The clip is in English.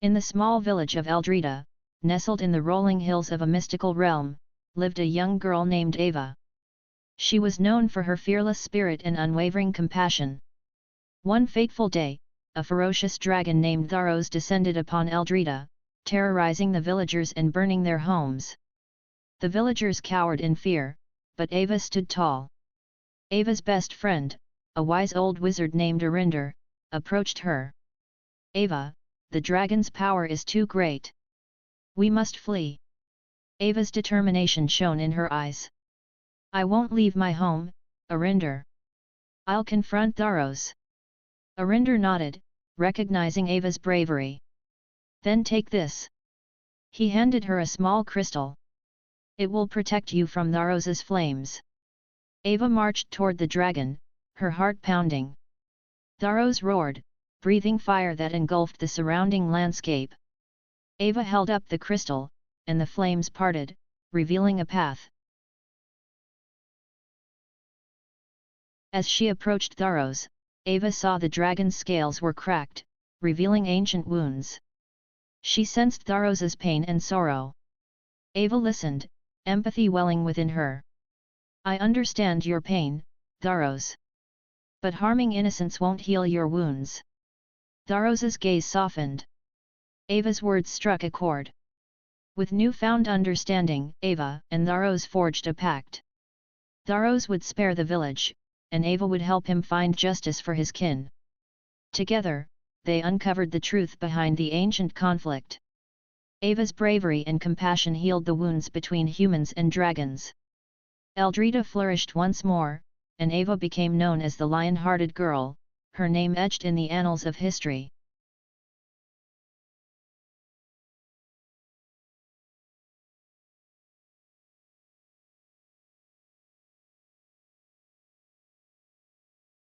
In the small village of Eldrida, nestled in the rolling hills of a mystical realm, lived a young girl named Ava. She was known for her fearless spirit and unwavering compassion. One fateful day, a ferocious dragon named Tharros descended upon Eldrida, terrorizing the villagers and burning their homes. The villagers cowered in fear, but Ava stood tall. Ava's best friend, a wise old wizard named Eryndor, approached her. "Ava, the dragon's power is too great. We must flee." Ava's determination shone in her eyes. "I won't leave my home, Eryndor. I'll confront Tharros." Eryndor nodded, recognizing Ava's bravery. "Then take this." He handed her a small crystal. "It will protect you from Tharos's flames." Ava marched toward the dragon, her heart pounding. Tharros roared, breathing fire that engulfed the surrounding landscape. Ava held up the crystal, and the flames parted, revealing a path. As she approached Tharros, Ava saw the dragon's scales were cracked, revealing ancient wounds. She sensed Tharos's pain and sorrow. Ava listened, empathy welling within her. "I understand your pain, Tharros. But harming innocents won't heal your wounds." Tharos's gaze softened. Ava's words struck a chord. With newfound understanding, Ava and Tharros forged a pact. Tharros would spare the village, and Ava would help him find justice for his kin. Together, they uncovered the truth behind the ancient conflict. Ava's bravery and compassion healed the wounds between humans and dragons. Eldrida flourished once more, and Ava became known as the Lionhearted girl, her name etched in the annals of history.